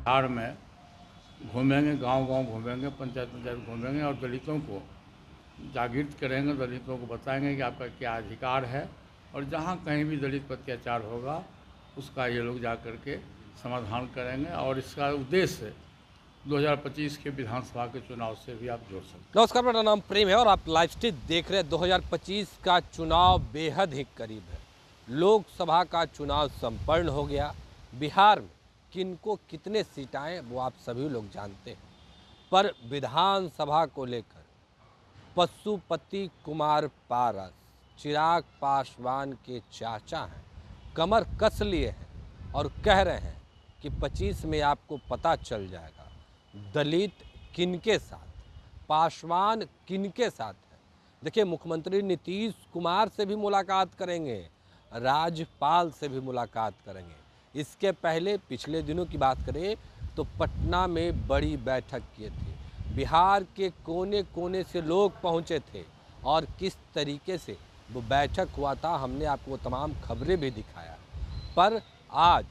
बिहार में घूमेंगे, गांव-गांव घूमेंगे, पंचायत-पंचायत घूमेंगे और दलितों को जागृत करेंगे, दलितों को बताएंगे कि आपका क्या अधिकार है और जहाँ कहीं भी दलित पर अत्याचार होगा उसका ये लोग जा कर के समाधान करेंगे। और इसका उद्देश्य 2025 के विधानसभा के चुनाव से भी आप जोड़ सकते हैं। नमस्कार, मेरा नाम प्रेम है और आप लाइव स्ट्रीम देख रहे हैं। 2025 का चुनाव बेहद ही करीब है। लोकसभा का चुनाव संपन्न हो गया। बिहार में किनको कितने सीट आए वो आप सभी लोग जानते हैं, पर विधानसभा को लेकर पशुपति कुमार पारस चिराग पासवान के चाचा हैं, कमर कस लिए हैं और कह रहे हैं कि 25 में आपको पता चल जाएगा दलित किनके साथ, पासवान किनके साथ है। देखिए, मुख्यमंत्री नीतीश कुमार से भी मुलाकात करेंगे, राज्यपाल से भी मुलाकात करेंगे। इसके पहले पिछले दिनों की बात करें तो पटना में बड़ी बैठक किए थे। बिहार के कोने कोने से लोग पहुंचे थे और किस तरीके से वो बैठक हुआ था हमने आपको तमाम खबरें भी दिखाया। पर आज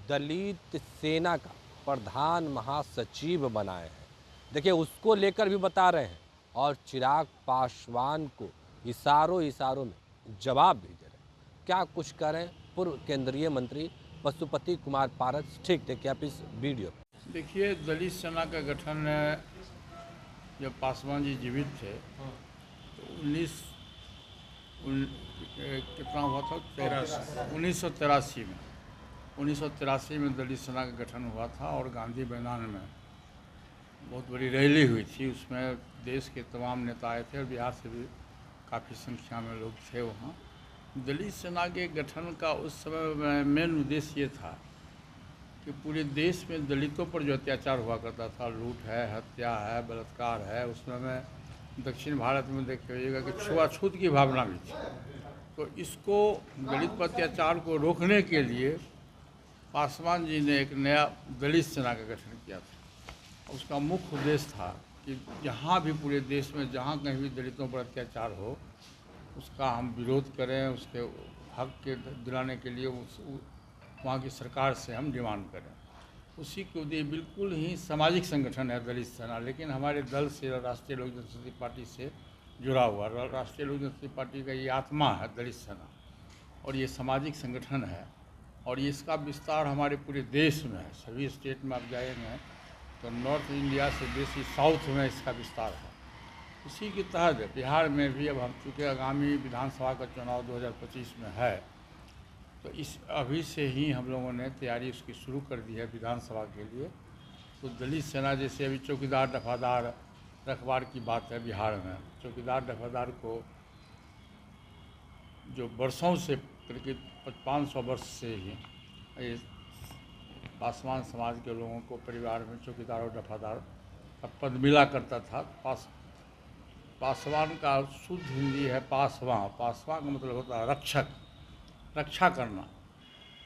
दलित सेना का प्रधान महासचिव बनाए हैं, देखिए उसको लेकर भी बता रहे हैं और चिराग पासवान को इशारों में जवाब भी दे रहे हैं। क्या कुछ करें पूर्व केंद्रीय मंत्री पशुपति कुमार पारस, ठीक देखिए आप इस वीडियो में। देखिए, दलित सेना का गठन जब पासवान जी जीवित थे तो कितना हुआ था, 1983 में दलित सेना का गठन हुआ था और गांधी मैदान में बहुत बड़ी रैली हुई थी। उसमें देश के तमाम नेता आए थे और बिहार से भी काफ़ी संख्या में लोग थे वहाँ। दलित सेना के गठन का उस समय मेन उद्देश्य ये था कि पूरे देश में दलितों पर जो अत्याचार हुआ करता था, लूट है, हत्या है, बलात्कार है, उसमें में दक्षिण भारत में देखिएगा कि छुआछूत की भावना भी थी। तो इसको दलित पर अत्याचार को रोकने के लिए पासवान जी ने एक नया दलित सेना का गठन किया था। उसका मुख्य उद्देश्य था कि जहाँ भी पूरे देश में जहाँ कहीं भी दलितों पर अत्याचार हो उसका हम विरोध करें, उसके हक के दिलाने के लिए वहाँ की सरकार से हम डिमांड करें। उसी के उद्देश्य बिल्कुल ही सामाजिक संगठन है दलित सेना, लेकिन हमारे दल से, राष्ट्रीय लोक जनशक्ति पार्टी से जुड़ा हुआ। राष्ट्रीय लोक जनशक्ति पार्टी का ये आत्मा है दलित सेना और ये सामाजिक संगठन है और इसका विस्तार हमारे पूरे देश में है। सभी स्टेट में आप जाएंगे तो नॉर्थ इंडिया से बेसी साउथ में इसका विस्तार है। इसी के तहत बिहार में भी अब हम चूँकि आगामी विधानसभा का चुनाव 2025 में है तो इस अभी से ही हम लोगों ने तैयारी उसकी शुरू कर दी है विधानसभा के लिए। तो दलित सेना जैसे अभी चौकीदार दफादार रखवार की बात है बिहार में, चौकीदार दफादार को जो वर्षों से करीब 500 वर्ष से ही ये पासवान समाज के लोगों को परिवार में चौकीदार और दफादार का पद मिला करता था। पासवान का शुद्ध हिंदी है पासवान का मतलब होता है रक्षक, रक्षा करना।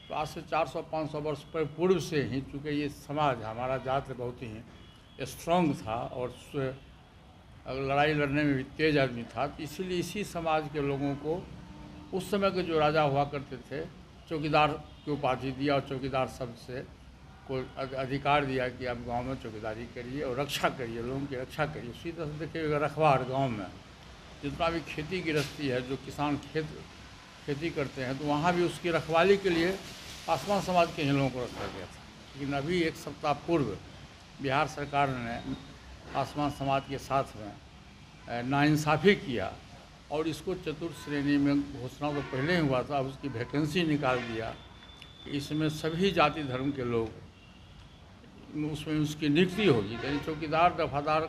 तो आज से 400-500 वर्ष पर पूर्व से ही चूँकि ये समाज हमारा जाति बहुत ही स्ट्रॉन्ग था और लड़ाई लड़ने में भी तेज आदमी था, तो इसीलिए इसी समाज के लोगों को उस समय के जो राजा हुआ करते थे चौकीदार की उपाधि दिया और चौकीदार शब्द से को अधिकार दिया कि आप गांव में चौकीदारी करिए और रक्षा करिए, लोगों की रक्षा करिए। उसी तरह से देखिएगा रखवार गांव में जितना भी खेती गृहस्थी है, जो किसान खेती करते हैं तो वहाँ भी उसकी रखवाली के लिए पासवान समाज के ही लोगों को रखा गया था। लेकिन अभी एक सप्ताह पूर्व बिहार सरकार ने पासवान समाज के साथ में नाइंसाफ़ी किया और इसको चतुर्थ श्रेणी में घोषणा तो पहले ही हुआ था, अब उसकी वैकेंसी निकाल दिया कि इसमें सभी जाति धर्म के लोग उसमें उसकी नियुक्ति होगी। यानी चौकीदार दफादार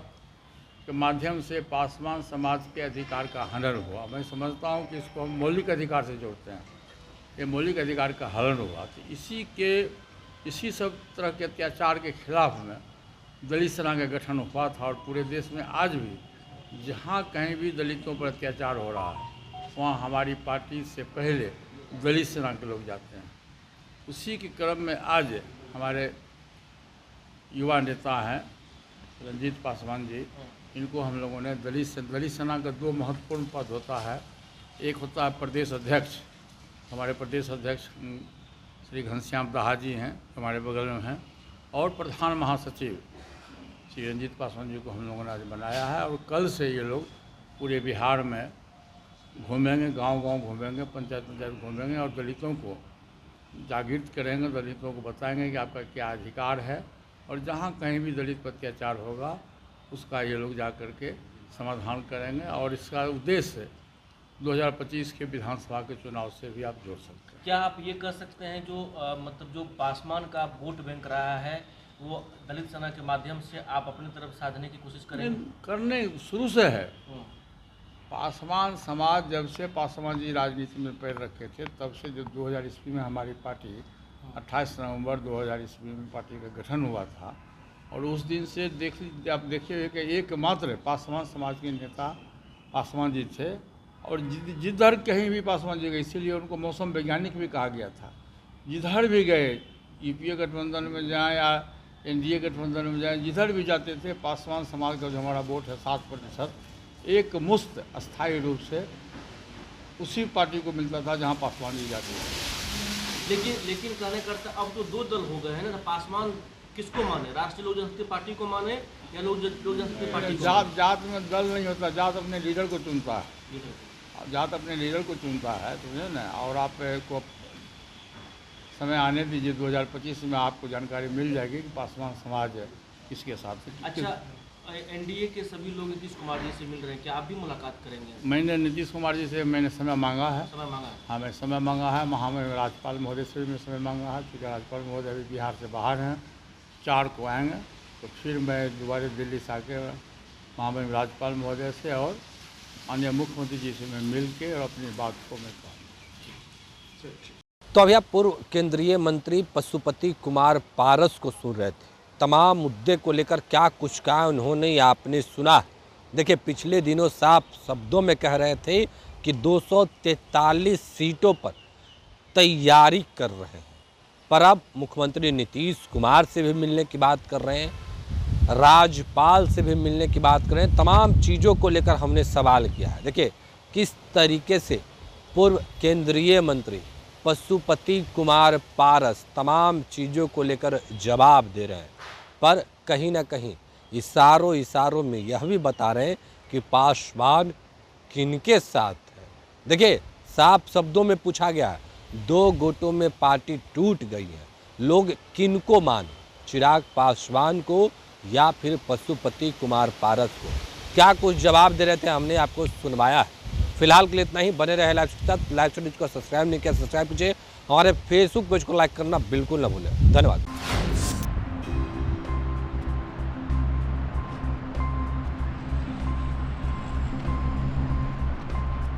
के माध्यम से पासवान समाज के अधिकार का हनन हुआ। मैं समझता हूँ कि इसको हम मौलिक अधिकार से जोड़ते हैं, ये मौलिक अधिकार का हनन हुआ। तो इसी सब तरह के अत्याचार के खिलाफ में दलित सेना का गठन हुआ था और पूरे देश में आज भी जहाँ कहीं भी दलितों पर अत्याचार हो रहा है वहाँ हमारी पार्टी से पहले दलित सेना के लोग जाते हैं। उसी के क्रम में आज हमारे युवा नेता हैं रंजीत पासवान जी, इनको हम लोगों ने दलित सेना का 2 महत्वपूर्ण पद होता है। एक होता है प्रदेश अध्यक्ष, हमारे प्रदेश अध्यक्ष श्री घनश्याम दाहा जी हैं, हमारे बगल में हैं, और प्रधान महासचिव श्री रंजीत पासवान जी को हम लोगों ने आज बनाया है। और कल से ये लोग पूरे बिहार में घूमेंगे, गांव-गांव घूमेंगे, पंचायत घूमेंगे और दलितों को जागृत करेंगे, दलितों को बताएंगे कि आपका क्या अधिकार है और जहाँ कहीं भी दलित पर अत्याचार होगा उसका ये लोग जा कर के समाधान करेंगे। और इसका उद्देश्य 2025 के विधानसभा के चुनाव से भी आप जोड़ सकते हैं। क्या आप ये कह सकते हैं जो मतलब जो पासवान का वोट बैंक रहा है वो दलित सेना के माध्यम से आप अपनी तरफ साधने की कोशिश करेंगे? करने शुरू से है। पासवान समाज जब से पासवान जी राजनीति में पैर रखे थे तब से जो 2000 ईस्वी में हमारी पार्टी 28 नवंबर 2000 ईस्वी में पार्टी का गठन हुआ था और उस दिन से आप देखिए कि एकमात्र पासवान समाज के नेता पासवान जी थे और जिधर कहीं भी पासवान जी गए, इसीलिए उनको मौसम वैज्ञानिक भी कहा गया था। जिधर भी गए, यूपीए गठबंधन में जाएँ या एनडीए गठबंधन में जाएँ, जिधर भी जाते थे पासवान समाज का जो हमारा वोट है 7% एक मुश्त अस्थायी रूप से उसी पार्टी को मिलता था जहां पासवान जी जाते थे। लेकिन कहने करते अब तो दो दल हो गए हैं ना, पासवान किसको माने, राष्ट्रीय लोक जनशक्ति पार्टी को माने या लोक जनशक्ति पार्टी को? जात में दल नहीं होता, जात अपने लीडर को चुनता है, जात अपने लीडर को चुनता है, समझे ना। और आपको समय आने दीजिए, 2025 में आपको जानकारी मिल जाएगी कि पासवान समाज किसके साथ है। अच्छा, एनडीए के सभी लोग नीतीश कुमार जी से मिल रहे हैं, क्या आप भी मुलाकात करेंगे? मैंने नीतीश कुमार जी से समय मांगा है। समय मांगा है? हाँ, मैं समय मांगा है। महामहिम राज्यपाल महोदय से भी मैं समय मांगा है, क्योंकि राज्यपाल महोदय अभी बिहार से बाहर हैं, 4 को आएंगे तो फिर मैं दोबारा दिल्ली से आके महामहिम राज्यपाल महोदय से और अन्य मुख्यमंत्री जी से मैं मिल के और अपनी बात को मैं कहूँगा। तो अभी आप पूर्व केंद्रीय मंत्री पशुपति कुमार पारस को सुन रहे थे। तमाम मुद्दे को लेकर क्या कुछ कहा उन्होंने आपने सुना। देखिए, पिछले दिनों साफ शब्दों में कह रहे थे कि 243 सीटों पर तैयारी कर रहे हैं, पर अब मुख्यमंत्री नीतीश कुमार से भी मिलने की बात कर रहे हैं, राज्यपाल से भी मिलने की बात कर रहे हैं। तमाम चीज़ों को लेकर हमने सवाल किया है। देखिए किस तरीके से पूर्व केंद्रीय मंत्री पशुपति कुमार पारस तमाम चीज़ों को लेकर जवाब दे रहे हैं, पर कहीं ना कहीं इशारों में यह भी बता रहे हैं कि पासवान किनके साथ है। देखिए, साफ शब्दों में पूछा गया है, 2 गुटों में पार्टी टूट गई है, लोग किनको माने, चिराग पासवान को या फिर पशुपति कुमार पारस को? क्या कुछ जवाब दे रहे थे हमने आपको सुनवाया है। फिलहाल के लिए इतना ही। बने रहे लाइव के साथ। लाइव न्यूज़ को सब्सक्राइब नहीं किया, सब्सक्राइब कीजिए। हमारे फेसबुक पेज को लाइक करना बिल्कुल ना भूलें। धन्यवाद।